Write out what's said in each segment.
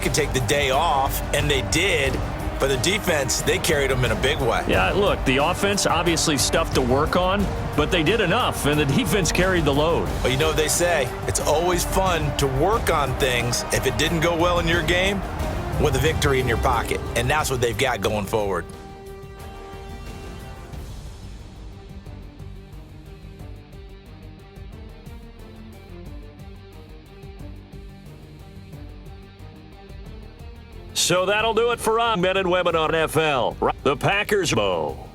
could take the day off, and they did. But the defense, they carried them in a big way. Yeah, look, the offense, obviously stuff to work on, but they did enough, and the defense carried the load. But you know what they say, it's always fun to work on things if it didn't go well in your game with a victory in your pocket. And that's what they've got going forward. So that'll do it for Madden NFL. The Packers bow.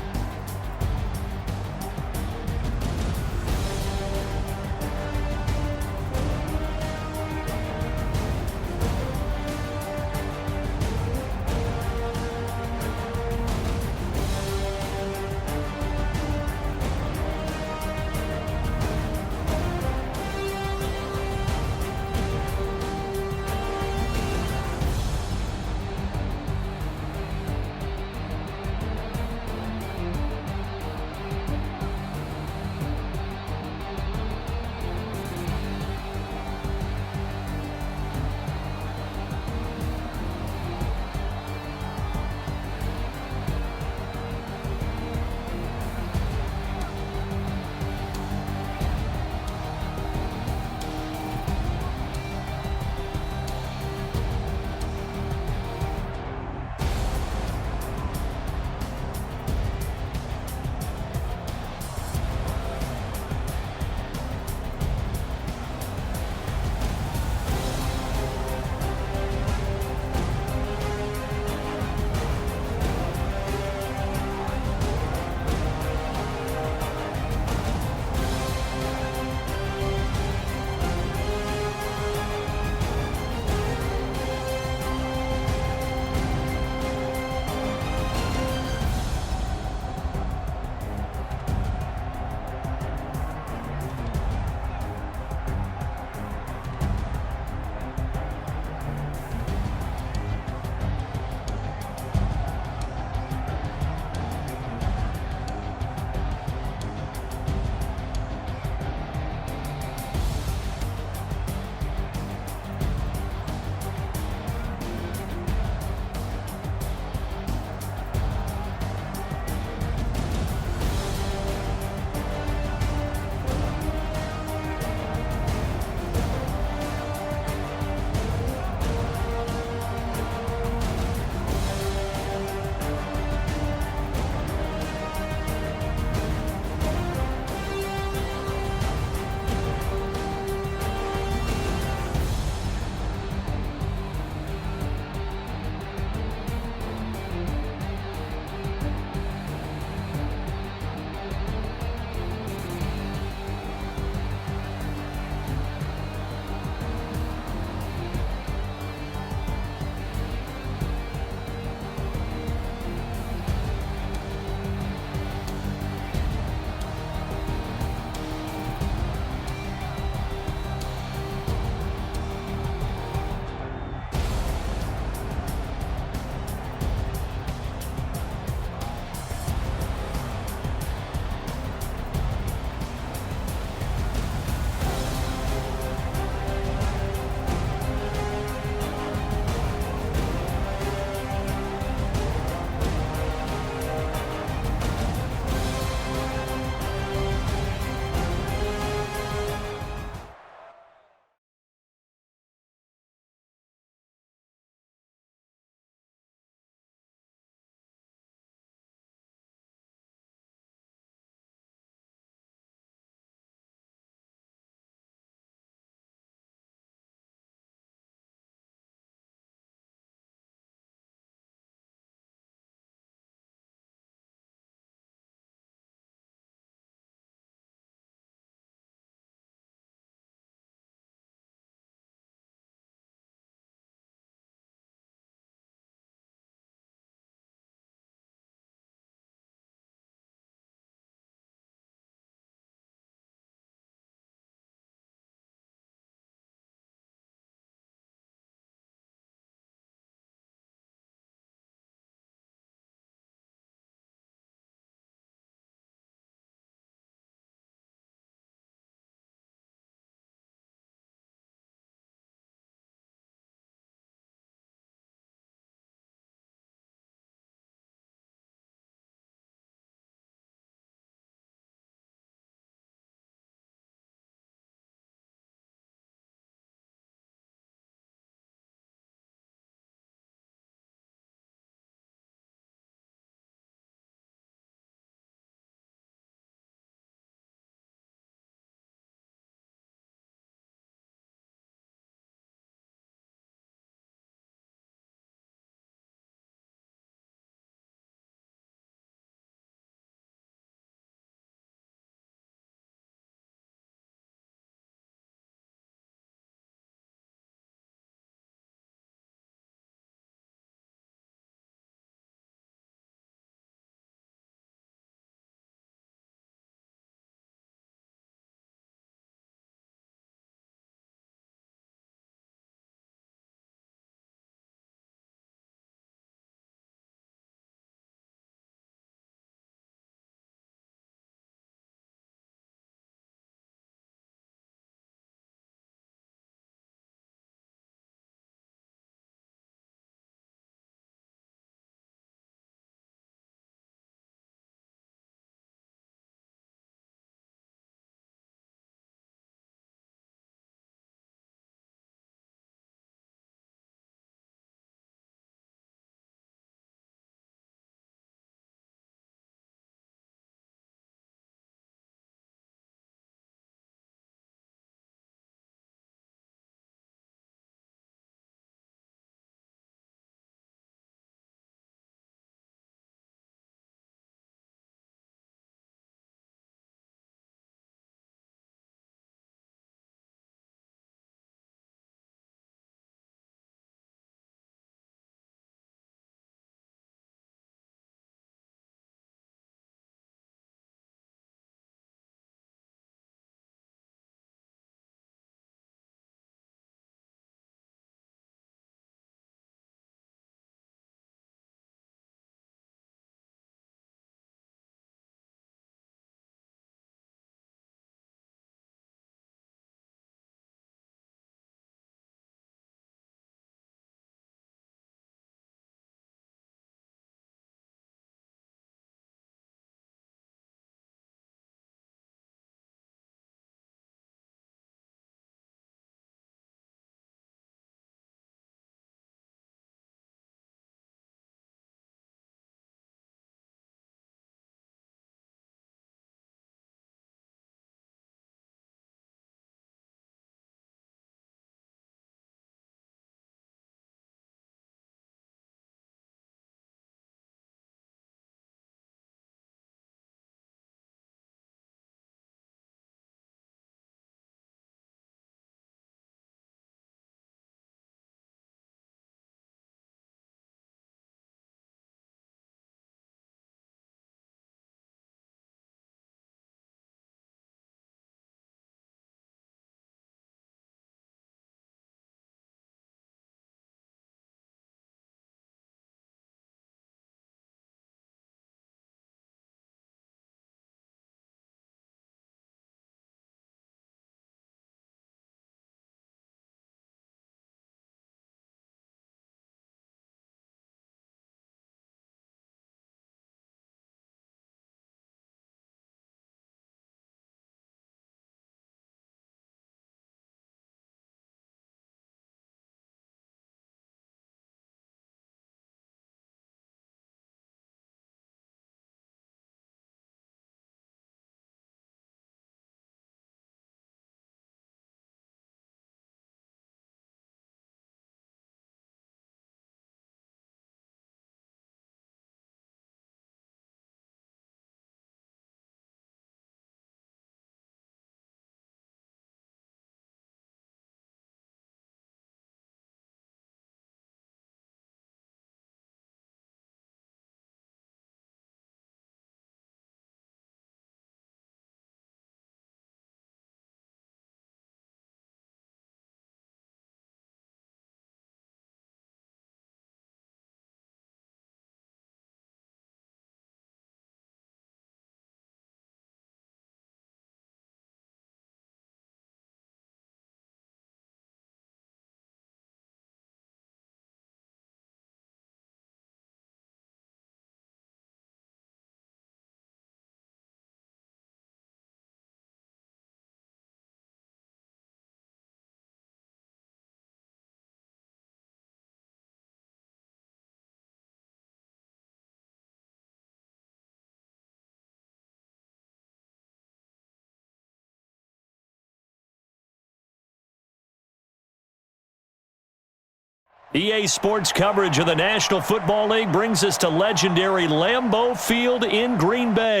EA Sports coverage of the National Football League brings us to legendary Lambeau Field in Green Bay.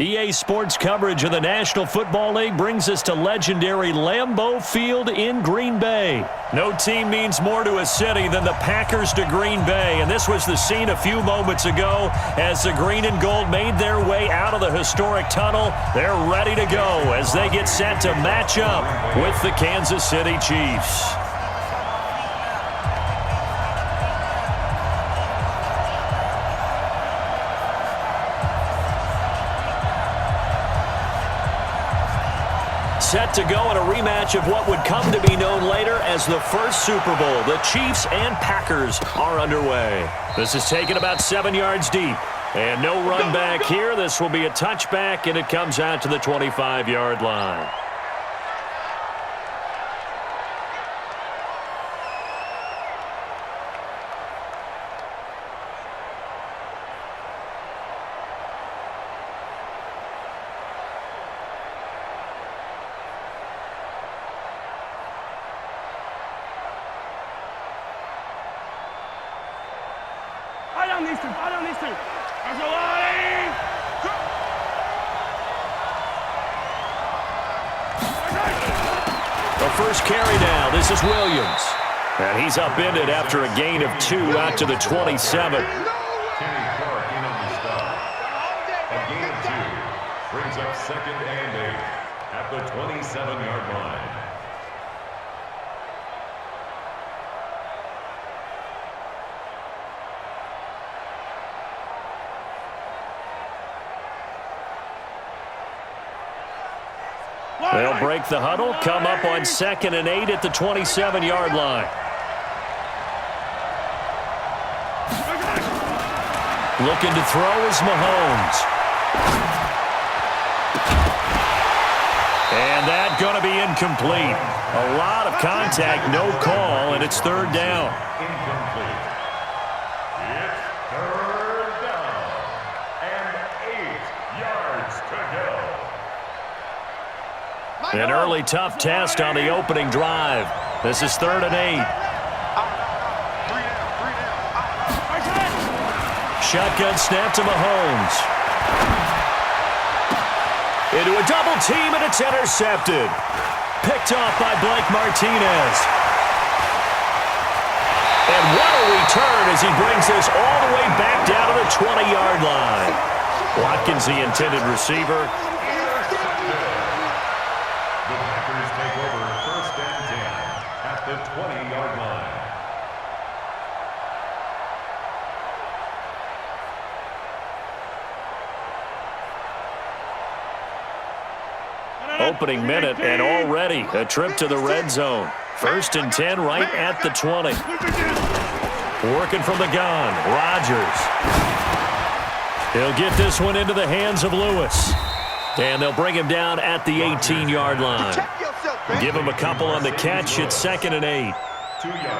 EA Sports coverage of the National Football League brings us to legendary Lambeau Field in Green Bay. No team means more to a city than the Packers to Green Bay, and this was the scene a few moments ago as the green and gold made their way out of the historic tunnel. They're ready to go as they get set to match up with the Kansas City Chiefs. Set to go in a rematch of what would come to be known later as the first Super Bowl. The Chiefs and Packers are underway. This is taken about 7 yards deep. And no run back here. This will be a touchback, and it comes out to the 25-yard line. The first carry now. This is Williams. And he's upended after a gain of 2 out to the 27. A gain of 2 brings up 2nd and 8 at the 27-yard line. They'll break the huddle, come up on 2nd and 8 at the 27-yard line. Looking to throw is Mahomes. And that's going to be incomplete. A lot of contact, no call, and it's third down. Incomplete. It's third down. And 8 yards to go. An early tough test on the opening drive. This is 3rd and 8. Shotgun snap to Mahomes. Into a double team, and it's intercepted. Picked off by Blake Martinez. And what a return as he brings this all the way back down to the 20-yard line. Watkins, the intended receiver. The Packers take over 1st and 10 at the 20-yard line. Opening minute, and already a trip to the red zone. 1st and 10 right at the 20. Working from the gun, Rodgers. He'll get this one into the hands of Lewis. And they'll bring him down at the 18-yard line. Give him a couple on the catch. It's 2nd and 8.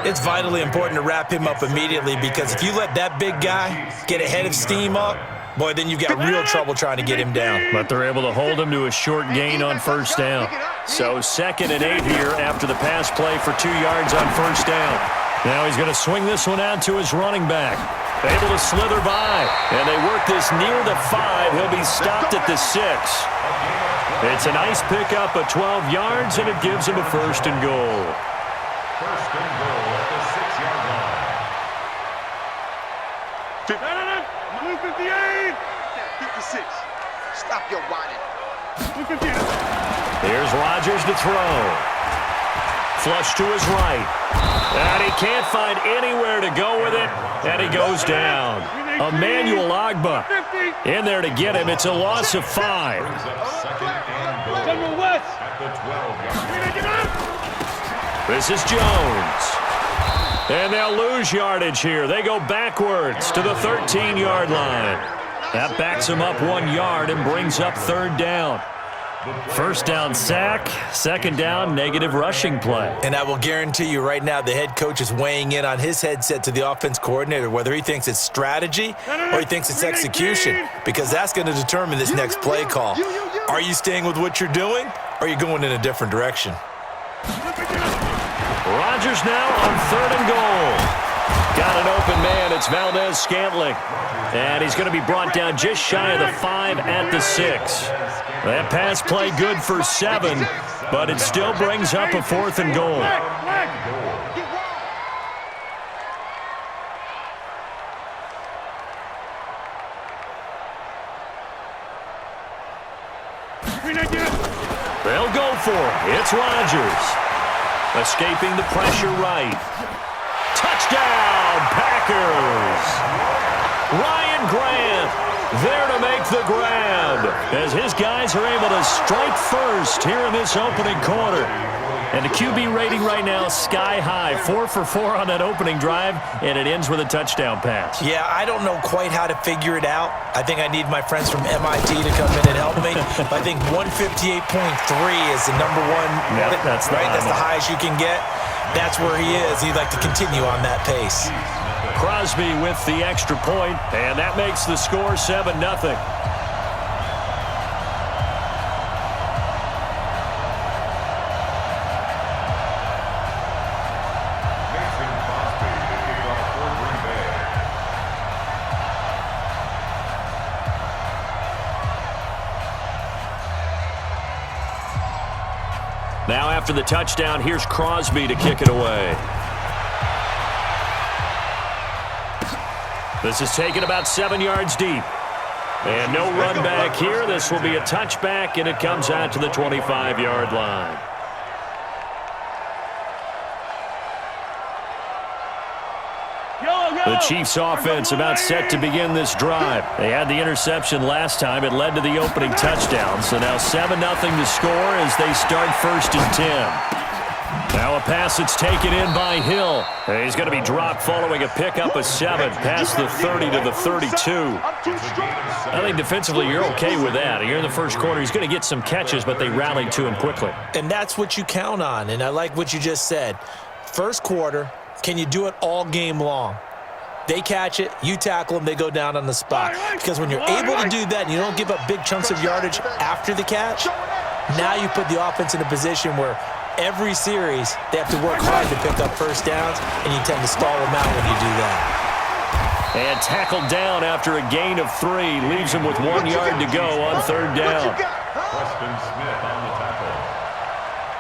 It's vitally important to wrap him up immediately, because if you let that big guy get ahead of steam up, boy, then you've got real trouble trying to get him down. But they're able to hold him to a short gain on 1st down. So 2nd and 8 here after the pass play for 2 yards on 1st down. Now he's going to swing this one out to his running back. Able to slither by. And they work this near the 5. He'll be stopped at the 6. It's a nice pickup of 12 yards, and it gives him a 1st and goal. 1st and goal at the 6-yard line. 56. Stop your whining. Here's Rodgers to throw. Flush to his right. And he can't find anywhere to go with it, and he goes down. Emmanuel Ogbah in there to get him. It's a loss of 5. Brings up 2nd and goal at the 12-yard line. This is Jones. And they'll lose yardage here. They go backwards to the 13-yard line. That backs him up 1 yard and brings up 3rd down. 1st down sack, 2nd down negative rushing play. And I will guarantee you right now the head coach is weighing in on his headset to the offense coordinator, whether he thinks it's strategy or he thinks it's execution, because that's going to determine this next play call. Are you staying with what you're doing, or are you going in a different direction? Rodgers now on 3rd and goal. Got an open man. It's Valdez-Scantling. And he's going to be brought down just shy of the 5 at the 6. That pass play good for 7, but it still brings up a 4th and goal. They'll go for it. It's Rodgers. Escaping the pressure right. Touchdown, Packers! Ryan Grant there to make the grab as his guys are able to strike first here in this opening quarter. And the QB rating right now sky high, 4 for 4 on that opening drive, and it ends with a touchdown pass. Yeah, I don't know quite how to figure it out. I think I need my friends from MIT to come in and help me. But I think 158.3 is the number one. Yep, that's the right. That's the highest you can get. That's where he is. He'd like to continue on that pace. Crosby with the extra point, and that makes the score 7-0. Now after the touchdown, here's Crosby to kick it away. This is taken about 7 yards deep. And no run back here. This will be a touchback, and it comes out to the 25-yard line. The Chiefs offense about set to begin this drive. They had the interception last time. It led to the opening touchdown. So now 7-0 to score as they start 1st and 10. Now a pass that's taken in by Hill. He's going to be dropped following a pickup of 7 past the 30 to the 32. I think defensively you're okay with that. Here in the first quarter, he's going to get some catches, but they rallied to him quickly. And that's what you count on, and I like what you just said. First quarter, can you do it all game long? They catch it, you tackle them, they go down on the spot. Because when you're able to do that and you don't give up big chunks of yardage after the catch, now you put the offense in a position where every series they have to work hard to pick up first downs, and you tend to stall them out when you do that. And tackled down after a gain of 3. Leaves him with 1 yard to go on third down. Preston Smith on the tackle.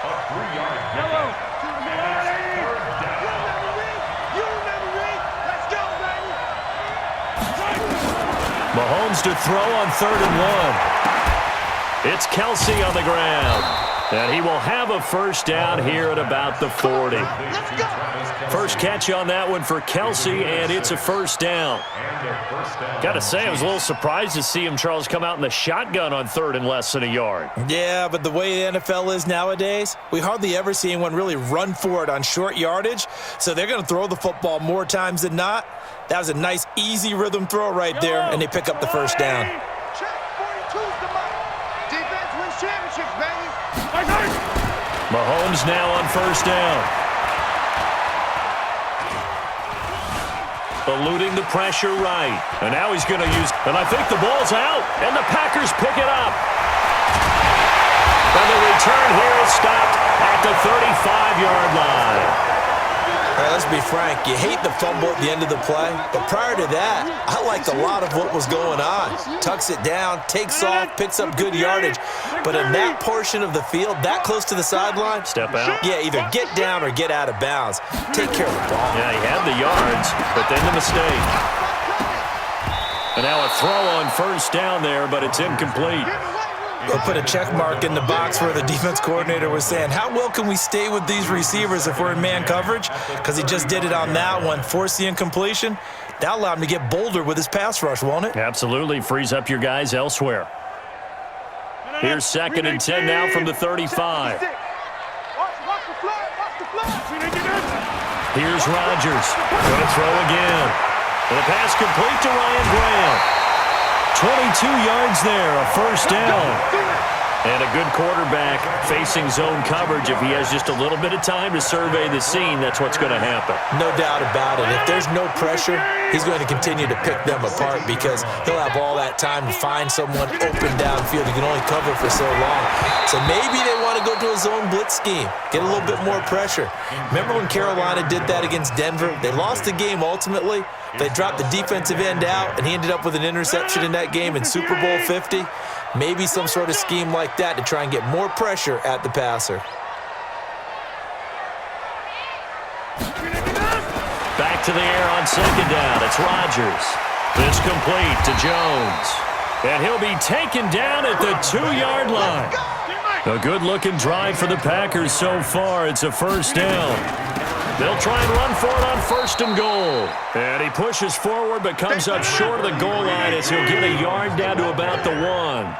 A 3-yard gain. Mahomes to throw on 3rd and 1. It's Kelsey on the ground. And he will have a first down here at about the 40. First catch on that one for Kelsey, and it's a first down. Got to say, I was a little surprised to see him, Charles, come out in the shotgun on 3rd and less than a yard. Yeah, but the way the NFL is nowadays, we hardly ever see anyone really run for it on short yardage, so they're going to throw the football more times than not. That was a nice, easy rhythm throw right there, and they pick up the first down. Mahomes now on first down. Eluding the pressure right. And now he's going to use, and I think the ball's out, and the Packers pick it up. And the return here is stopped at the 35-yard line. All right, let's be frank. You hate the fumble at the end of the play, but prior to that, I liked a lot of what was going on. Tucks it down, takes off, picks up good yardage. But in that portion of the field, that close to the sideline, step out. Yeah, either get down or get out of bounds. Take care of the ball. Yeah, he had the yards, but then the mistake. And now a throw on first down there, but it's incomplete. We'll put a check mark in the box where the defense coordinator was saying, how well can we stay with these receivers if we're in man coverage? Because he just did it on that one, forced the incompletion. That allowed him to get bolder with his pass rush, won't it? Absolutely. Frees up your guys elsewhere. Here's 2nd and 10 now from the 35. Here's Rodgers. Going to throw again. And a pass complete to Ryan Graham. 22 yards there, a first down. And a good quarterback facing zone coverage. If he has just a little bit of time to survey the scene, that's what's going to happen. No doubt about it. If there's no pressure, he's going to continue to pick them apart because he'll have all that time to find someone open downfield. He can only cover for so long. So maybe they want to go to a zone blitz scheme, get a little bit more pressure. Remember when Carolina did that against Denver? They lost the game ultimately. They dropped the defensive end out, and he ended up with an interception in that game in Super Bowl 50. Maybe some sort of scheme like that to try and get more pressure at the passer. Back to the air on 2nd down. It's Rodgers. It's complete to Jones. And he'll be taken down at the 2-yard line. A good-looking drive for the Packers so far. It's a first down. They'll try and run for it on 1st and goal. And he pushes forward but comes up short of the goal line as he'll get a yard down to about the 1.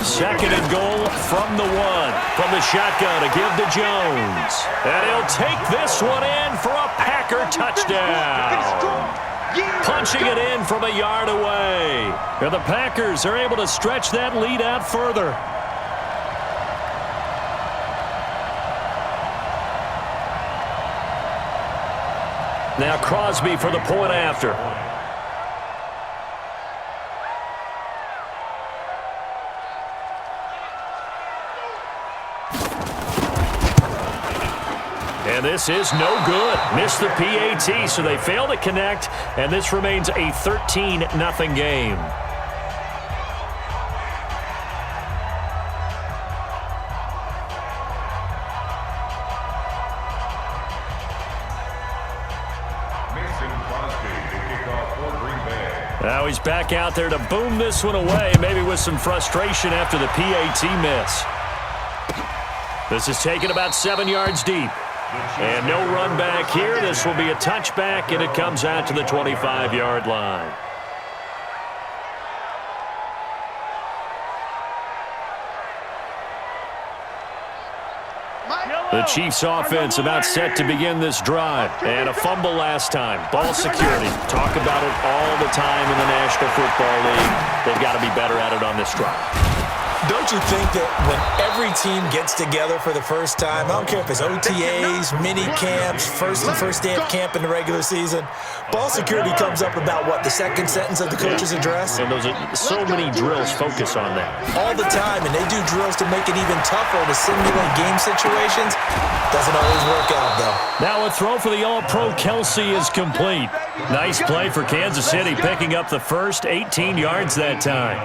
2nd and goal from the 1. From the shotgun to give to Jones. And he'll take this one in for a Packer touchdown. Punching it in from a yard away. And the Packers are able to stretch that lead out further. Now Crosby for the point after. And this is no good. Missed the PAT, so they fail to connect, and this remains a 13-0 game. Now he's back out there to boom this one away, maybe with some frustration after the PAT miss. This is taken about 7 yards deep. And no run back here. This will be a touchback, and it comes out to the 25-yard line. The Chiefs offense about set to begin this drive. And a fumble last time. Ball security. Talk about it all the time in the National Football League. They've got to be better at it on this drive. Don't you think that when every team gets together for the first time, I don't care if it's OTAs, mini camps, first day of camp in the regular season, ball security comes up about, what, the second sentence of the coach's address? And those are so many drills focus on that. All the time, and they do drills to make it even tougher to simulate game situations. Doesn't always work out, though. Now a throw for the All-Pro Kelsey is complete. Nice play for Kansas City, picking up the first 18 yards that time.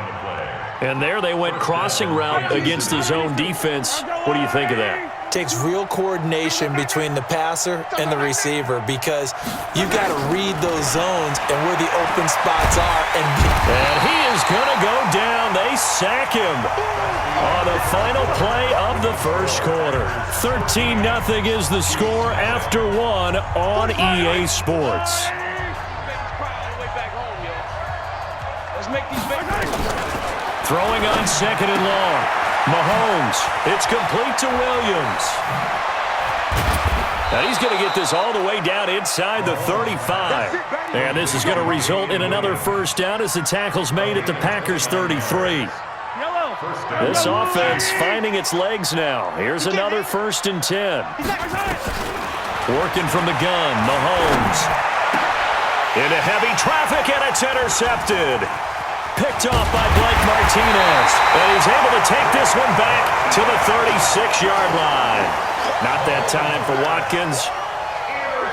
And there they went crossing route against the zone defense. What do you think of that? Takes real coordination between the passer and the receiver because you've got to read those zones and where the open spots are. And he is going to go down. They sack him on the final play of the first quarter. 13-0 is the score after one on EA Sports. Let's make these big. Throwing on second and long. Mahomes. It's complete to Williams. Now he's going to get this all the way down inside the 35. And this is going to result in another first down as the tackle's made at the Packers' 33. This offense finding its legs now. Here's another 1st and 10. Working from the gun. Mahomes. Into heavy traffic, and it's intercepted. Picked off by Blake Martinez. And he's able to take this one back to the 36-yard line. Not that time for Watkins.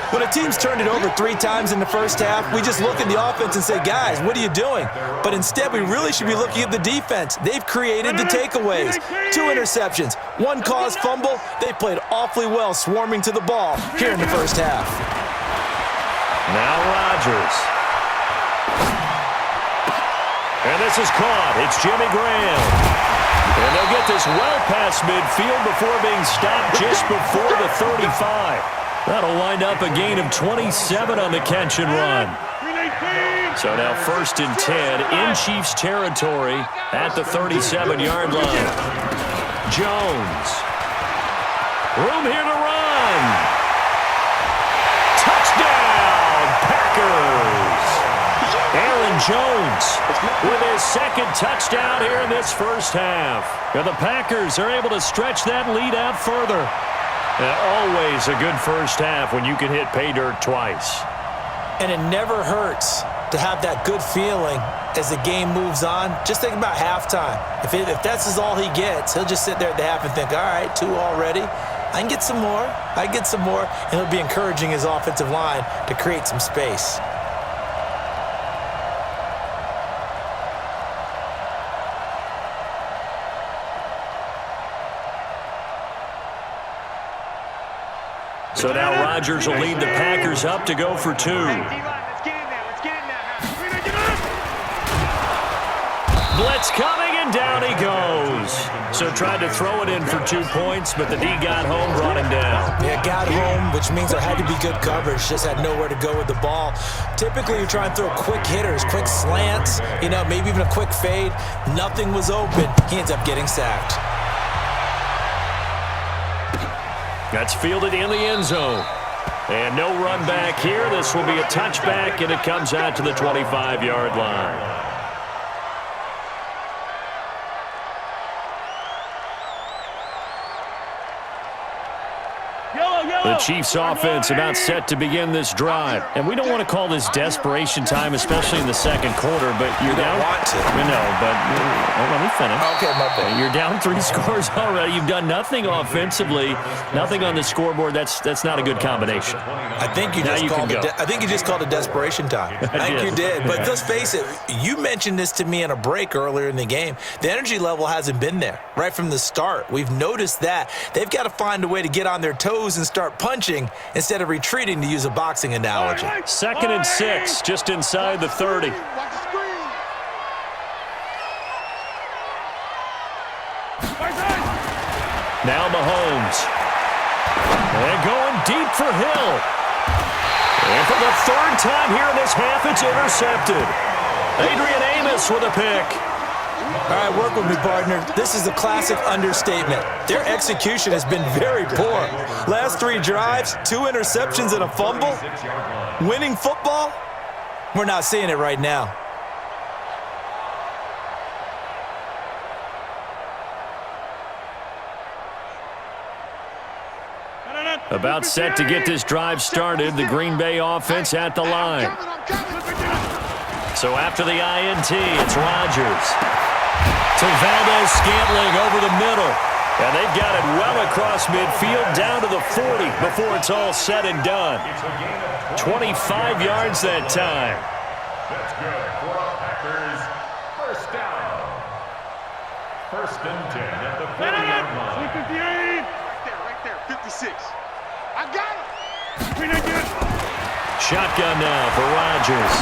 When a team's turned it over 3 times in the first half, we just look at the offense and say, guys, what are you doing? But instead, we really should be looking at the defense. They've created the takeaways. 2 interceptions, 1 caused fumble. They played awfully well swarming to the ball here in the first half. Now Rodgers. And this is caught. It's Jimmy Graham. And they'll get this well past midfield before being stopped just before the 35. That'll wind up a gain of 27 on the catch and run. So now 1st and 10 in Chiefs territory at the 37-yard line. Jones. Room here to run. Touchdown, Packers. Aaron Jones with his 2nd touchdown here in this first half. And the Packers are able to stretch that lead out further. And always a good first half when you can hit pay dirt twice. And it never hurts to have that good feeling as the game moves on. Just think about halftime. If that's all he gets, he'll just sit there at the half and think, all right, 2 already. I can get some more. I can get some more. And he'll be encouraging his offensive line to create some space. So now Rodgers will lead the Packers up to go for 2. Blitz coming, and down he goes. So tried to throw it in for 2 points, but the D got home, brought him down. Yeah, got home, which means there had to be good coverage. Just had nowhere to go with the ball. Typically, you try and throw quick hitters, quick slants, maybe even a quick fade. Nothing was open. He ends up getting sacked. That's fielded in the end zone. And no run back here. This will be a touchback, and it comes out to the 25-yard line. The Chiefs offense about set to begin this drive. And we don't want to call this desperation time, especially in the second quarter, but you're down. Want to. No, but let me finish. Okay, my bad. You're down 3 scores already. You've done nothing offensively, nothing on the scoreboard. That's not a good combination. I think you just called it desperation time. I think you did. But let's face it, you mentioned this to me in a break earlier in the game. The energy level hasn't been there right from the start. We've noticed that. They've got to find a way to get on their toes and start punching instead of retreating, to use a boxing analogy. 2nd and 6, just inside the 30. Now Mahomes. And going deep for Hill. And for the 3rd time here in this half, it's intercepted. Adrian Amos with a pick. All right, work with me, partner. This is a classic understatement. Their execution has been very poor. Last 3 drives, 2 interceptions and a fumble. Winning football? We're not seeing it right now. About set to get this drive started, the Green Bay offense at the line. So after the INT, it's Rodgers. To Valdez-Scantling over the middle. And they've got it well across midfield down to the 40 before it's all said and done. 25 yards that time. That's good for the Packers. First down. First and 10 at the 40-yard line. 58. Right there, 56. I got him. Shotgun now for Rodgers.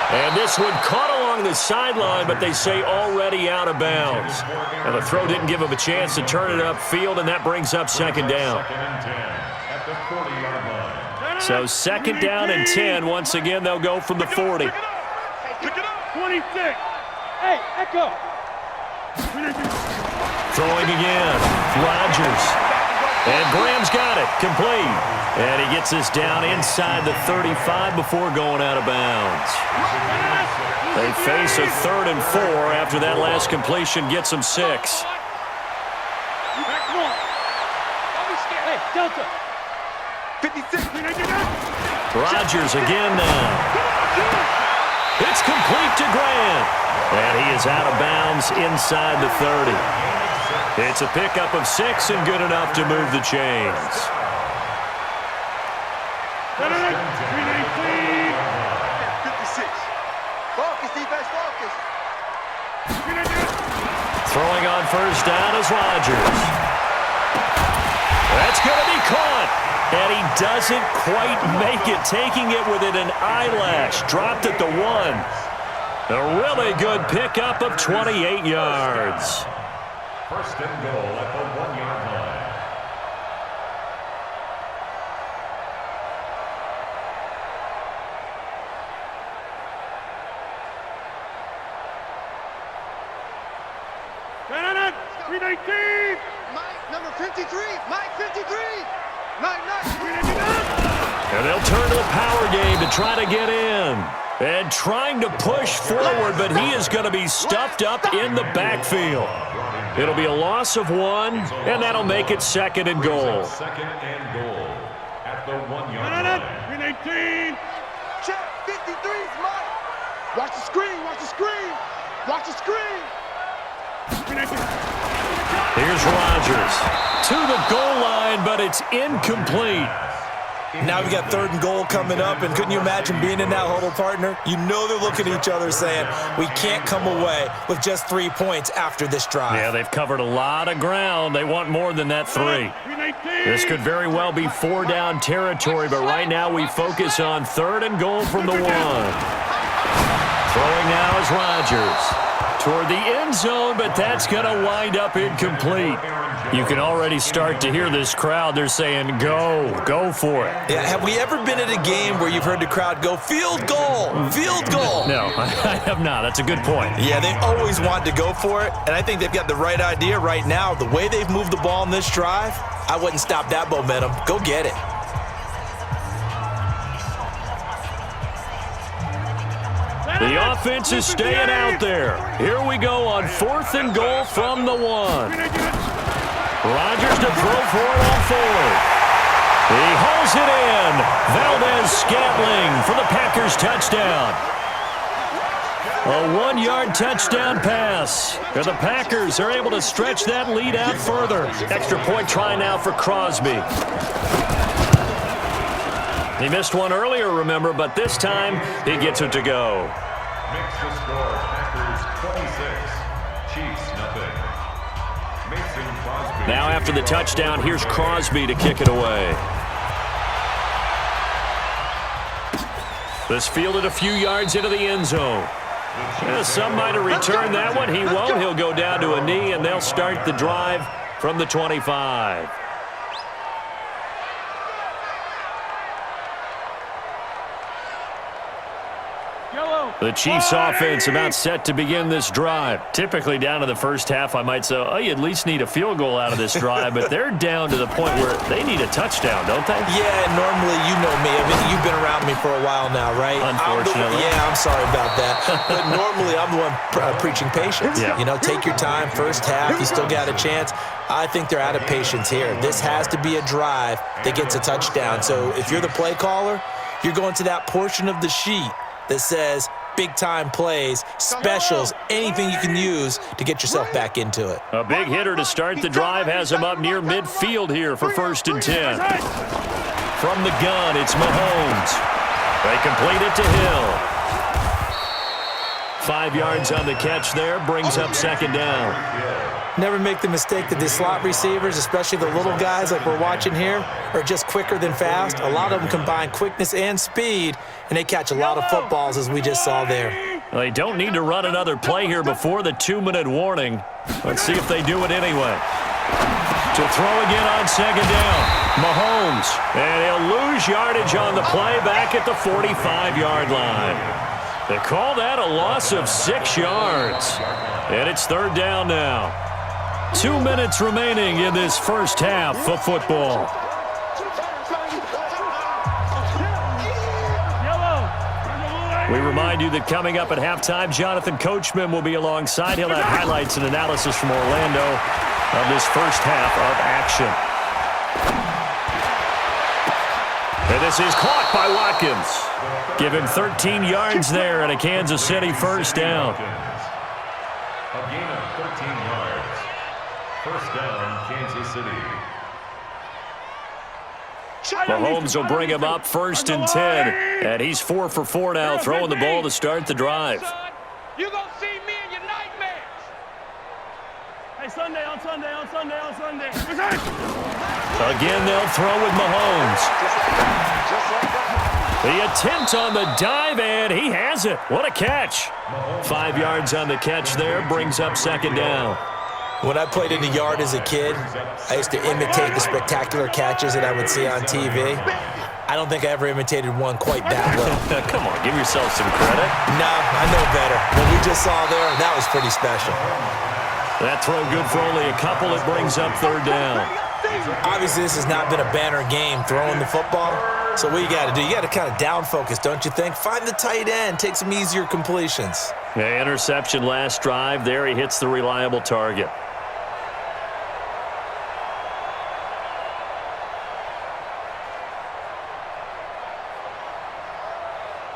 And this one caught along the sideline, but they say already out of bounds. And the throw didn't give him a chance to turn it upfield, and that brings up second down. Second and 10 at the 40-yard line. So second down and 10. Once again, they'll go from the 40. Pick it up. 26. Hey, Echo. Throwing again. Rodgers. And Graham's got it. Complete. And he gets this down inside the 35 before going out of bounds. They face a 3rd and 4 after that last completion gets them 6. Hey, Delta. 56. Rodgers again now. It's complete to Graham. And he is out of bounds inside the 30. It's a pickup of 6 and good enough to move the chains. 56. Focus, defense, focus. Throwing on first down is Rodgers. That's going to be caught. And he doesn't quite make it, taking it within an eyelash. Dropped at the 1. A really good pickup of 28 yards. First and goal at the 1-yard line. Mike, number 53. Mike, 53. Mike. And they'll turn to the power game to try to get in. And trying to push forward, but he is going to be stuffed up in the backfield. It'll be a loss of 1, and that'll make it second and goal. Second and goal at the 1-yard line. 319. Check, 53's Mike. Watch the screen, watch the screen. Watch the screen. Here's Rodgers to the goal line, but it's incomplete. Now we got 3rd and goal coming up, and couldn't you imagine being in that huddle, partner? You know they're looking at each other saying, we can't come away with just 3 points after this drive. Yeah, they've covered a lot of ground. They want more than that 3. This could very well be 4-down territory, but right now we focus on 3rd and goal from the 1. Throwing now is Rodgers toward the end zone, but that's going to wind up incomplete. You can already start to hear this crowd. They're saying, go for it. Yeah, have we ever been at a game where you've heard the crowd go, field goal, field goal? No, I have not. That's a good point. Yeah, they always want to go for it, and I think they've got the right idea right now. The way they've moved the ball in this drive, I wouldn't stop that momentum. Go get it. The offense is staying out there. Here we go on 4th and goal from the 1. Rodgers to throw for it on 4th. He hauls it in. Valdez-Scantling for the Packers touchdown. A 1-yard touchdown pass. And the Packers are able to stretch that lead out further. Extra point try now for Crosby. He missed one earlier, remember, but this time he gets it to go. Makes the score Packers 26, Chiefs nothing. Mason Crosby. Now after the touchdown, here's Crosby to kick it away. This fielded a few yards into the end zone. Some might have returned that one. He won't. He'll go down to a knee, and they'll start the drive from the 25. The Chiefs offense about set to begin this drive. Typically down to the first half, I might say, oh, you at least need a field goal out of this drive, but they're down to the point where they need a touchdown, don't they? Yeah, normally, you know me. I mean, you've been around me for a while now, right? Unfortunately. I'm sorry about that. But normally, I'm the one preaching patience. Yeah. You know, take your time. First half, you still got a chance. I think they're out of patience here. This has to be a drive that gets a touchdown. So if you're the play caller, you're going to that portion of the sheet that says big-time plays, specials, anything you can use to get yourself back into it. A big hitter to start the drive has him up near midfield here for 1st and 10. From the gun, it's Mahomes. They complete it to Hill. 5 yards on the catch there, brings up 2nd down. Never make the mistake that the slot receivers, especially the little guys like we're watching here, are just quicker than fast. A lot of them combine quickness and speed, and they catch a lot of footballs, as we just saw there. Well, they don't need to run another play here before the 2-minute warning. Let's see if they do it anyway. To throw again on 2nd down. Mahomes, and he'll lose yardage on the play back at the 45-yard line. They call that a loss of 6 yards. And it's 3rd down now. 2 minutes remaining in this first half of football. We remind you that coming up at halftime, Jonathan Coachman will be alongside. He'll have highlights and analysis from Orlando of this first half of action. And this is caught by Watkins. Give him 13 yards there and a Kansas City 1st down. A gain of 13 yards. 1st down, Kansas City. Mahomes will bring him up 1st and 10. And he's 4 for 4 now, throwing the ball to start the drive. You're going to see me in your nightmares. Hey, Sunday. Again, they'll throw with Mahomes. The attempt on the dive, and he has it. What a catch. 5 yards on the catch there, brings up 2nd down. When I played in the yard as a kid, I used to imitate the spectacular catches that I would see on TV. I don't think I ever imitated one quite that well. Come on, give yourself some credit. No, I know better. What we just saw there, that was pretty special. That throw good for only a couple. It brings up 3rd down. Obviously, this has not been a banner game throwing the football. So what you got to do, you got to kind of down focus, don't you think? Find the tight end, take some easier completions. Yeah, interception last drive. There he hits the reliable target.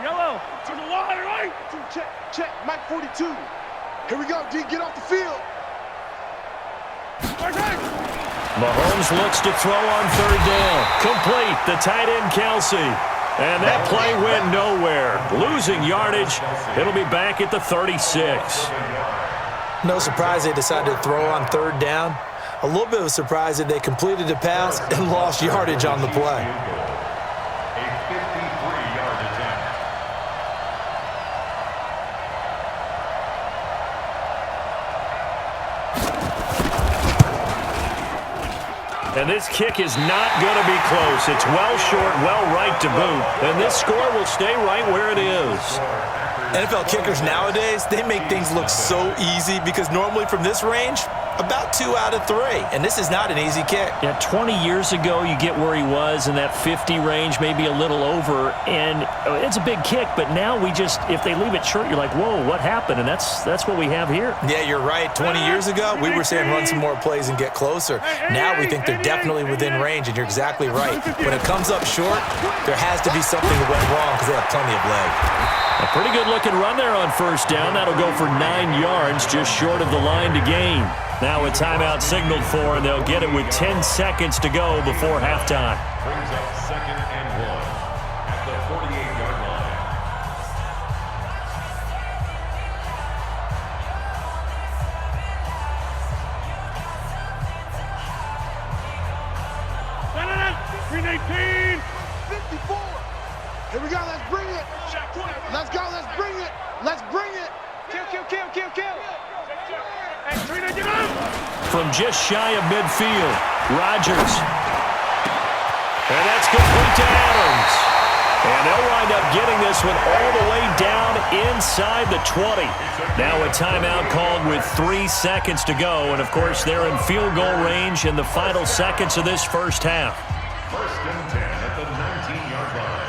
Yellow, to the line, right? Check, Mike 42. Here we go, D, get off the field. Mahomes looks to throw on 3rd down. Complete, the tight end Kelsey. And that play went nowhere. Losing yardage. It'll be back at the 36. No surprise they decided to throw on 3rd down. A little bit of a surprise that they completed the pass and lost yardage on the play. A 53-yard attempt. And this kick is not going to be close. It's well short, well right to boot. And this score will stay right where it is. NFL kickers nowadays, they make things look so easy because normally from this range, about 2 out of 3. And this is not an easy kick. Yeah, 20 years ago, you get where he was in that 50 range, maybe a little over. And it's a big kick, but now we just, if they leave it short, you're like, whoa, what happened? And that's what we have here. Yeah, you're right. 20 years ago, we were saying run some more plays and get closer. Now we think they're definitely within range, and you're exactly right. When it comes up short, there has to be something that went wrong because they have plenty of leg. A pretty good-looking run there on 1st down. That'll go for 9 yards, just short of the line to gain. Now a timeout signaled for, and they'll get it with 10 seconds to go before halftime. Brings up 2nd and 1 at the 48-yard line. Green 18. 54. Here we go, let's bring it. Let's go, let's bring it. Let's bring it. Kill. Hey, Trina, get up. From just shy of midfield, Rodgers. And that's complete to Adams. And they'll wind up getting this one all the way down inside the 20. Now a timeout called with 3 seconds to go. And, of course, they're in field goal range in the final seconds of this first half. 1st and 10 at the 19-yard line.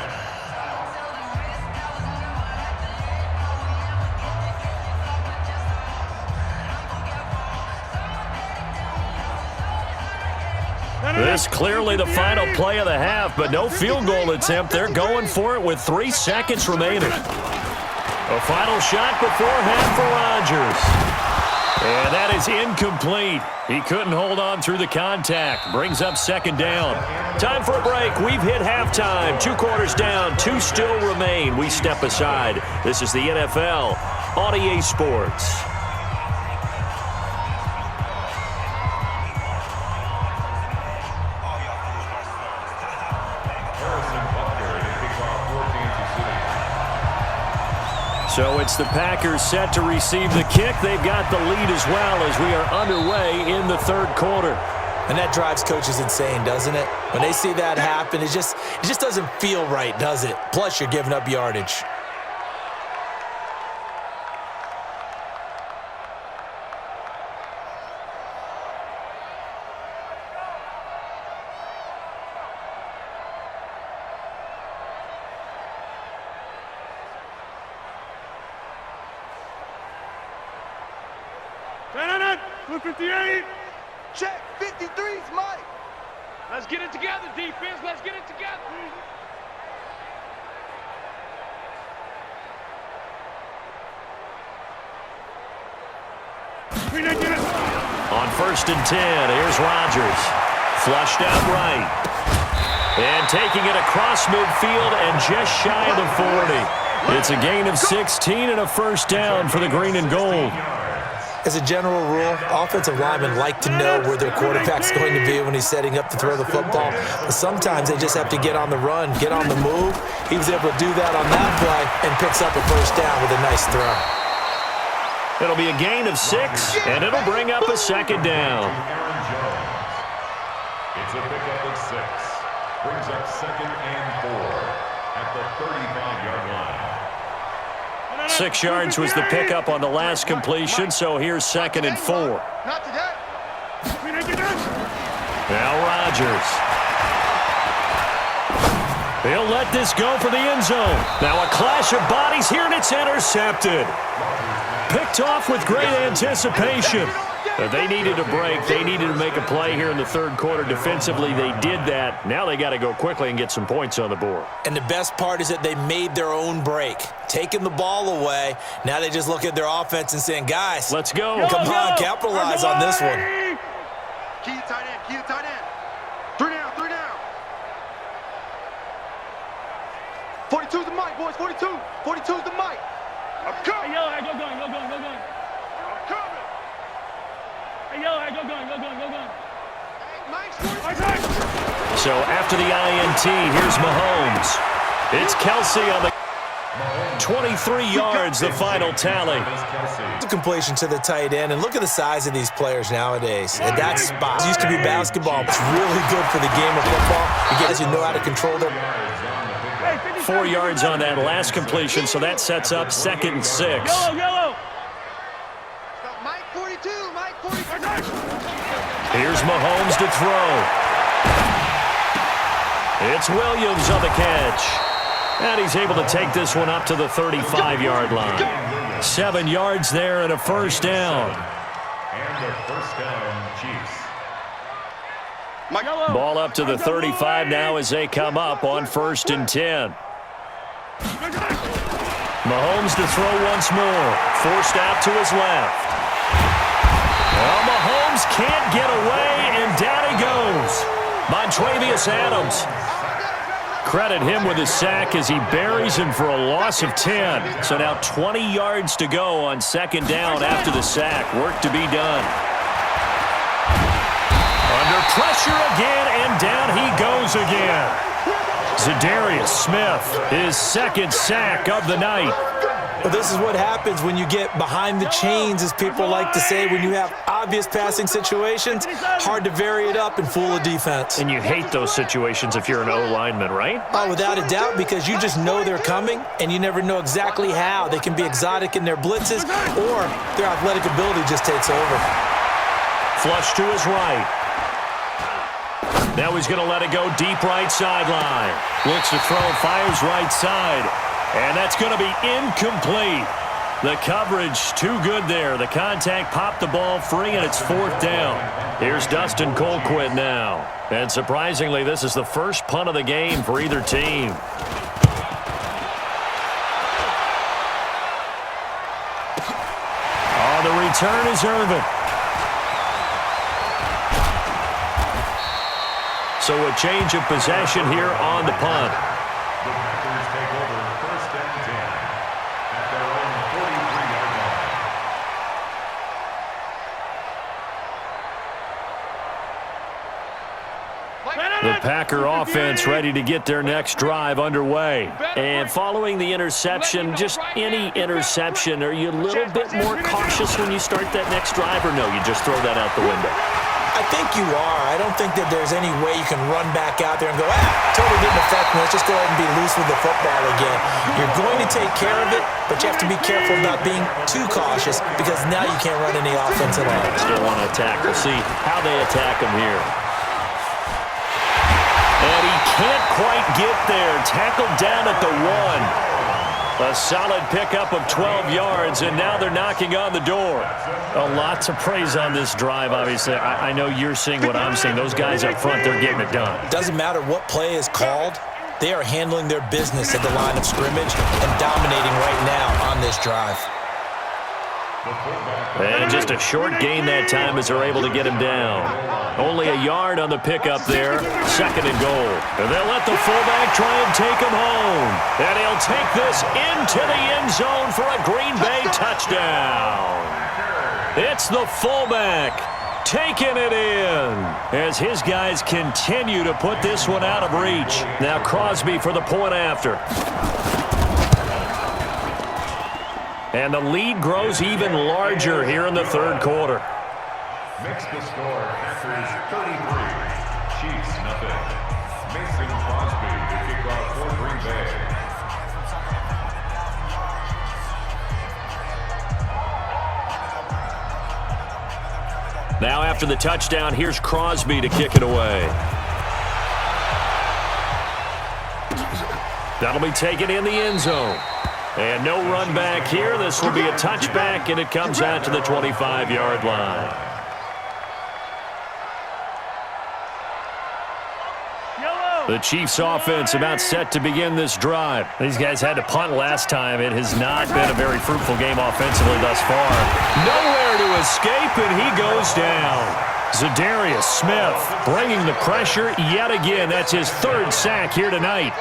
This clearly the final play of the half, but no field goal attempt. They're going for it with 3 seconds remaining. A final shot before half for Rodgers. And that is incomplete. He couldn't hold on through the contact. Brings up 2nd down. Time for a break. We've hit halftime. 2 quarters down. 2 still remain. We step aside. This is the NFL on EA Sports. So it's the Packers set to receive the kick. They've got the lead as well as we are underway in the 3rd quarter. And that drives coaches insane, doesn't it? When they see that happen, it just doesn't feel right, does it? Plus, you're giving up yardage. Look 58. Check 53's Mike. Let's get it together, defense. Let's get it together. On 1st and 10, here's Rodgers. Flushed out right. And taking it across midfield and just shy of the 40. It's a gain of 16 and a 1st down for the green and gold. As a general rule, offensive linemen like to know where their quarterback's going to be when he's setting up to throw the football. But sometimes they just have to get on the run, get on the move. He was able to do that on that play and picks up a 1st down with a nice throw. It'll be a gain of 6, and it'll bring up a 2nd down. It's a pickup of 6. Brings up 2nd and 4 at the 35-yard line. 6 yards was the pickup on the last completion, so here's 2nd and 4. Not today. Now Rodgers. He'll let this go for the end zone. Now a clash of bodies here, and it's intercepted. Picked off with great anticipation. They needed a break. They needed to make a play here in the 3rd quarter. Defensively, they did that. Now they got to go quickly and get some points on the board. And the best part is that they made their own break. Taking the ball away, now they just look at their offense and saying, guys, let's go. Come on, capitalize on this one. Key to tight end, key to tight end. 3 down, 3 down. 42's the mic, boys, 42. 42's the mic. I'm coming. Hey, yo, hey, go going, go going, go going. I'm coming. Hey, yo, hey, go going, go going, go going. Hey, Mike's 42. So after the INT, here's Mahomes. It's Kelsey on the 23 yards, the final tally. The completion to the tight end, and look at the size of these players nowadays. At that spot, it used to be basketball. It's really good for the game of football. You guys who know how to control them. 4 yards on that last completion, so that sets up 2nd and 6. Yellow. Mike 42, Mike 42. Here's Mahomes to throw. It's Williams on the catch. And he's able to take this one up to the 35-yard line. 7 yards there and a 1st down. And a 1st down, Chiefs. Ball up to the 35 now as they come up on 1st and 10. Mahomes to throw once more. Forced out to his left. Well, Mahomes can't get away, and down he goes. Montrevious Adams. Credit him with his sack as he buries him for a loss of 10. So now 20 yards to go on 2nd down after the sack. Work to be done. Under pressure again, and down he goes again. Zadarius Smith, his 2nd sack of the night. Well, this is what happens when you get behind the chains, as people like to say. When you have obvious passing situations, hard to vary it up and fool a defense. And you hate those situations if you're an O-lineman, right? Oh, without a doubt, because you just know they're coming, and you never know exactly how. They can be exotic in their blitzes, or their athletic ability just takes over. Flush to his right. Now he's going to let it go deep right sideline. Looks to throw, fires right side. And that's going to be incomplete. The coverage too good there. The contact popped the ball free, and it's 4th down. Here's Dustin Colquitt now. And surprisingly, this is the first punt of the game for either team. On the return is Irvin. So a change of possession here on the punt. The Packers take over 1st and 10 at their own 43-yard line. The Packer offense ready to get their next drive underway. And following the interception, just any interception, are you a little bit more cautious when you start that next drive, or no, you just throw that out the window? I think you are. I don't think that there's any way you can run back out there and go, totally didn't affect me. Let's just go ahead and be loose with the football again. You're going to take care of it, but you have to be careful about being too cautious, because now you can't run any offense at all. Still want to attack. We'll see how they attack him here. And he can't quite get there. Tackled down at the 1. A solid pickup of 12 yards, and now they're knocking on the door. A lot to praise on this drive, obviously. I know you're seeing what I'm seeing. Those guys up front, they're getting it done. Doesn't matter what play is called. They are handling their business at the line of scrimmage and dominating right now on this drive. And just a short gain that time as they're able to get him down. Only a yard on the pickup there. 2nd and goal. And they'll let the fullback try and take him home. And he'll take this into the end zone for a Green Bay touchdown. It's the fullback taking it in as his guys continue to put this one out of reach. Now Crosby for the point after. And the lead grows even larger here in the 3rd quarter. Makes the score Packers 33, Chiefs nothing. Mason Crosby to kick off for Green Bay. Now after the touchdown, here's Crosby to kick it away. That'll be taken in the end zone. And no run back here. This will be a touchback, and it comes out to the 25-yard line. The Chiefs offense about set to begin this drive. These guys had to punt last time. It has not been a very fruitful game offensively thus far. Nowhere to escape, and he goes down. Zadarius Smith bringing the pressure yet again. That's his 3rd sack here tonight.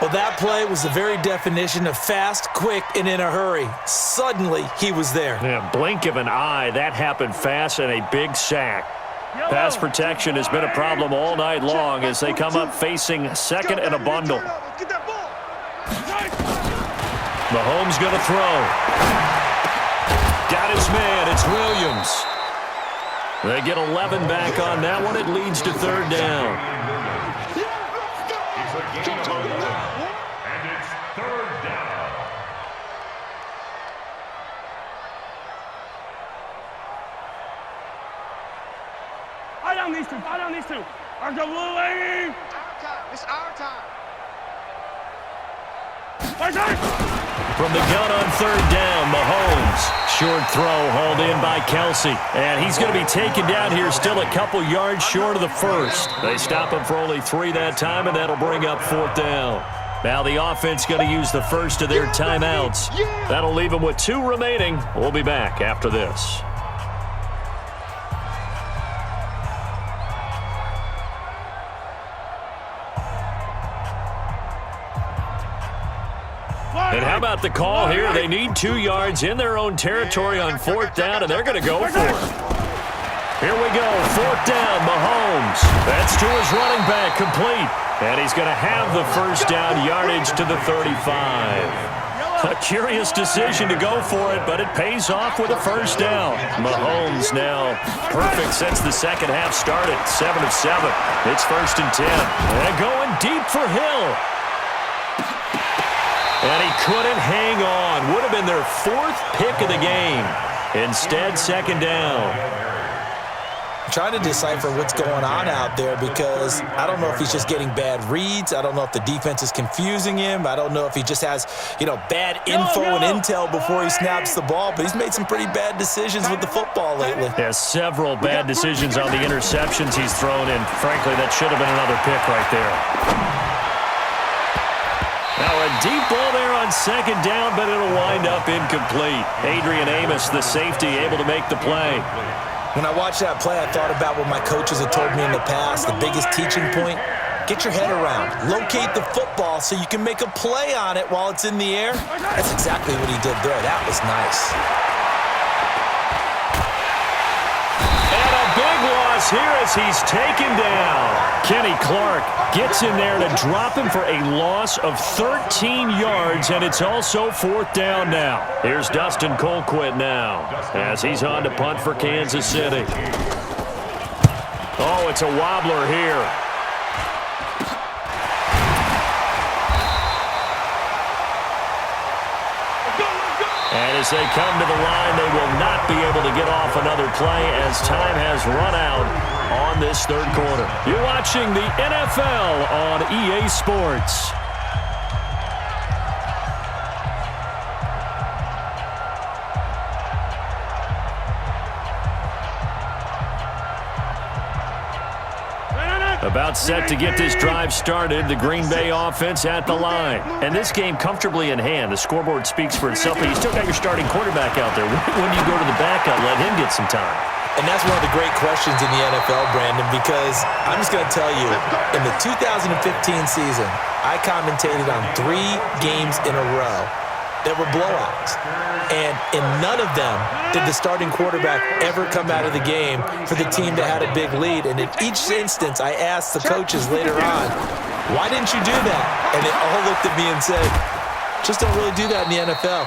Well, that play was the very definition of fast, quick, and in a hurry. Suddenly, he was there. Yeah, blink of an eye, that happened fast, and a big sack. Pass protection has been a problem all night long as they come up facing 2nd and a bundle. Mahomes going to throw. Got his man. It's Williams. They get 11 back on that one. It leads to 3rd down. And it's 3rd down. I down these two. Are the blue lane? It's our time. From the gun on 3rd down, Mahomes. Short throw hauled in by Kelsey. And he's going to be taken down here still a couple yards short of the 1st. They stop him for only 3 that time, and that'll bring up 4th down. Now the offense going to use the first of their timeouts. That'll leave them with 2 remaining. We'll be back after this. And how about the call here? They need 2 yards in their own territory on 4th down, and they're going to go for it. Here we go, 4th down, Mahomes. That's to his running back, complete. And he's going to have the 1st down, yardage to the 35. A curious decision to go for it, but it pays off with a first down. Mahomes now perfect since the second half started. 7 of 7. It's 1st and 10. And going deep for Hill. And he couldn't hang on. Would have been their 4th pick of the game. Instead, 2nd down. Trying to decipher what's going on out there because I don't know if he's just getting bad reads. I don't know if the defense is confusing him. I don't know if he just has, bad info and intel before he snaps the ball, but he's made some pretty bad decisions with the football lately. Yeah, several bad decisions on the interceptions he's thrown in. Frankly, that should have been another pick right there. Now a deep ball there on 2nd down, but it'll wind up incomplete. Adrian Amos, the safety, able to make the play. When I watched that play, I thought about what my coaches had told me in the past. The biggest teaching point, get your head around. Locate the football so you can make a play on it while it's in the air. That's exactly what he did there. That was nice. And a big loss here as he's taken down. Kenny Clark gets in there to drop him for a loss of 13 yards, and it's also 4th down now. Here's Dustin Colquitt now as he's on to punt for Kansas City. Oh, it's a wobbler here. And as they come to the line, they will not be able to get off another play as time has run out on this 3rd quarter. You're watching the NFL on EA Sports. About set to get this drive started. The Green Bay offense at the line. And this game comfortably in hand. The scoreboard speaks for itself, but you still got your starting quarterback out there. When do you go to the backup, let him get some time? And that's one of the great questions in the NFL, Brandon, because I'm just going to tell you, in the 2015 season, I commentated on 3 games in a row that were blowouts. And in none of them did the starting quarterback ever come out of the game for the team that had a big lead. And in each instance, I asked the coaches later on, why didn't you do that? And they all looked at me and said, just don't really do that in the NFL.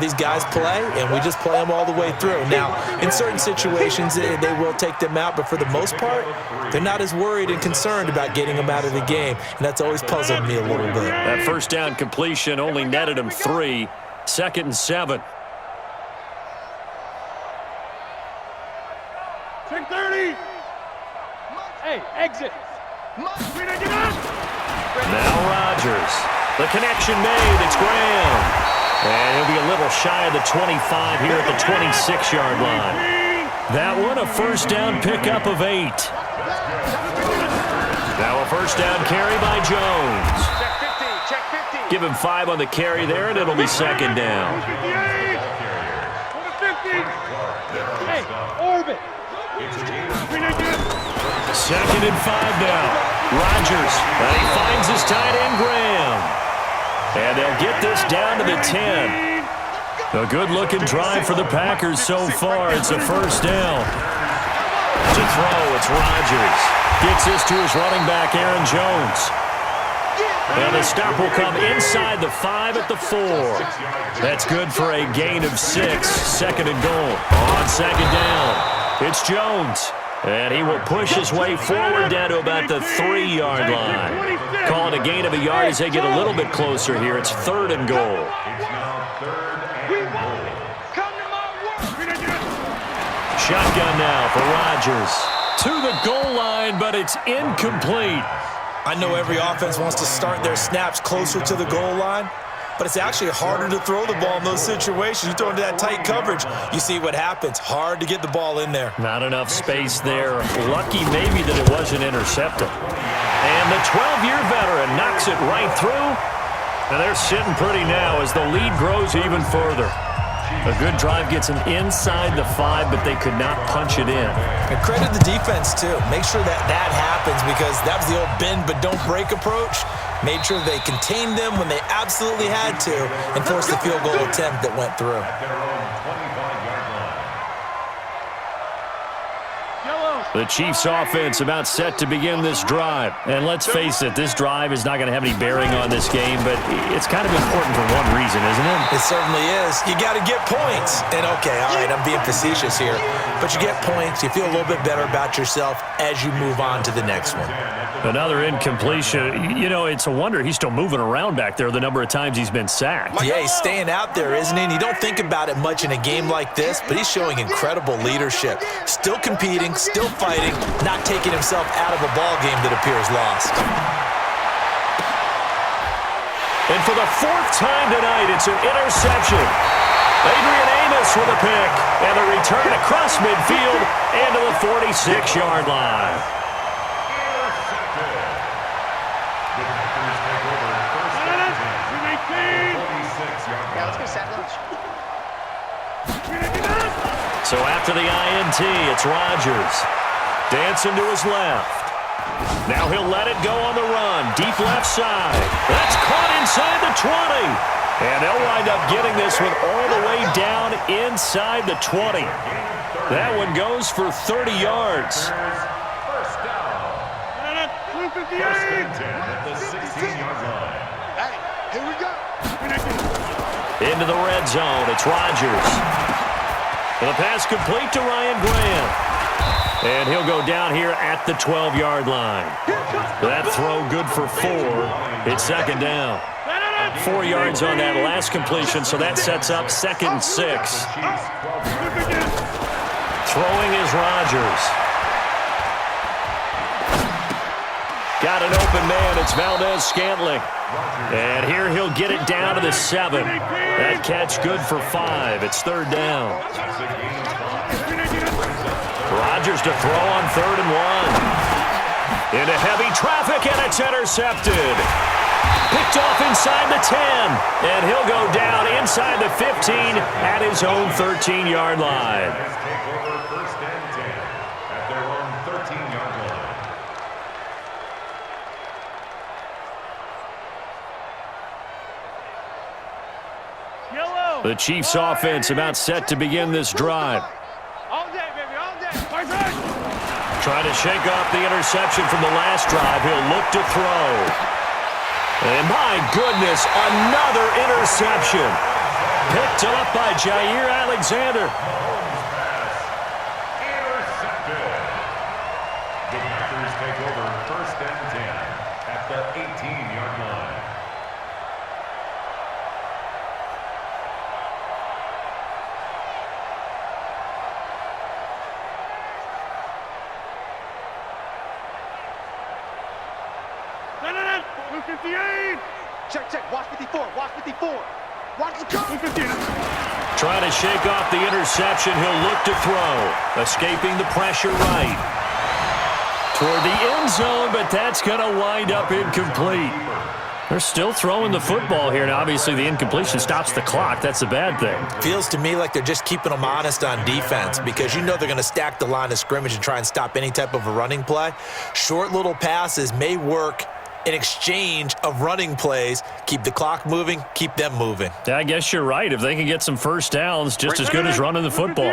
These guys play, and we just play them all the way through. Now, in certain situations, they will take them out, but for the most part, they're not as worried and concerned about getting them out of the game, and that's always puzzled me a little bit. That first down completion only netted him 3. 2nd and 7. Check 30. Hey, exit. Now Rodgers. The connection made. It's Graham. And he'll be a little shy of the 25 here at the 26-yard line. That one a first down pickup of 8. Now a first down carry by Jones. Check 15. Give him 5 on the carry there, and it'll be 2nd down. Hey, orbit. 2nd and 5 now. Rodgers. And he finds his tight end, Graham. And they'll get this down to the 10. A good-looking drive for the Packers so far. It's a first down. To throw, it's Rodgers. Gets this to his running back, Aaron Jones. And the stop will come inside the 5 at the 4. That's good for a gain of 6. 2nd and goal. On 2nd down, it's Jones. And he will push his way forward down to about the 3-yard line. Call it a gain of a yard as they get a little bit closer here. It's 3rd and goal. Shotgun now for Rodgers. To the goal line, but it's incomplete. I know every offense wants to start their snaps closer to the goal line, but it's actually harder to throw the ball in those situations. You throw into that tight coverage, you see what happens. Hard to get the ball in there. Not enough space there. Lucky maybe that it wasn't intercepted. And the 12-year veteran knocks it right through. And they're sitting pretty now as the lead grows even further. A good drive gets them inside the 5, but they could not punch it in. And credit the defense, too. Make sure that happens because that was the old bend but don't break approach. Made sure they contained them when they absolutely had to and forced the field goal attempt that went through. Yellow. The Chiefs offense about set to begin this drive. And let's face it, this drive is not going to have any bearing on this game, but it's kind of important for one reason, isn't it? It certainly is. You got to get points. And okay, all right, I'm being facetious here, but you get points. You feel a little bit better about yourself as you move on to the next one. Another incompletion. You know, it's a wonder he's still moving around back there the number of times he's been sacked. Yeah, he's staying out there, isn't he? And you don't think about it much in a game like this, but he's showing incredible leadership. Still competing, still fighting, not taking himself out of a ball game that appears lost. And for the fourth time tonight, it's an interception. Adrian Amos with a pick, and a return across midfield and to the 46-yard line. So after the INT, it's Rodgers. Dancing to his left. Now he'll let it go on the run. Deep left side. That's caught inside the 20. And they'll wind up getting this one all the way down inside the 20. That one goes for 30 yards. First down. First and 10 at the 16-yard line. Hey, here we go. Into the red zone. It's Rodgers. The pass complete to Ryan Grant. And he'll go down here at the 12-yard line. That throw good for 4. It's second down. 4 yards on that last completion, so that sets up 2nd and 6. Throwing is Rodgers. Got an open man. It's Valdez-Scantling. And here he'll get it down to the 7. That catch good for 5. It's third down. Rodgers to throw on 3rd and 1. Into heavy traffic, and it's intercepted. Picked off inside the 10. And he'll go down inside the 15 at his own 13-yard line. Take over first and 10 at their own 13-yard line. The Chiefs offense about set to begin this drive. All day, baby, all day. Trying to shake off the interception from the last drive. He'll look to throw. And my goodness, another interception. Picked up by Jair Alexander. Intercepted. The Packers take over first and 10 at the 18-yard line. Check. Watch 54. Watch 54. Watch the cut. Trying to shake off the interception. He'll look to throw. Escaping the pressure right. Toward the end zone, but that's going to wind up incomplete. They're still throwing the football here, and obviously the incompletion stops the clock. That's a bad thing. Feels to me like they're just keeping them honest on defense because you know they're going to stack the line of scrimmage and try and stop any type of a running play. Short little passes may work in exchange of running plays. Keep the clock moving, keep them moving. Yeah, I guess you're right. If they can get some first downs, just as good as running the football.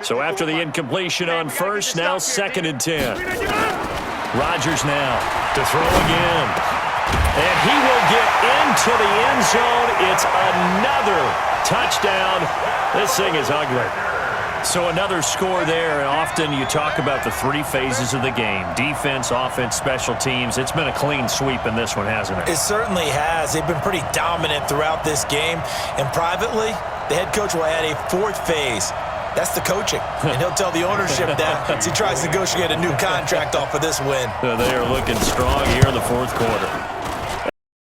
So after the incompletion on first, now 2nd and 10. Rodgers now to throw again. And he will get into the end zone. It's another touchdown. This thing is ugly. So another score there, and often you talk about the 3 phases of the game. Defense, offense, special teams. It's been a clean sweep in this one, hasn't it? It certainly has. They've been pretty dominant throughout this game. And privately, the head coach will add a 4th phase. That's the coaching. And he'll tell the ownership that as he tries to negotiate a new contract off of this win. They are looking strong here in the 4th quarter.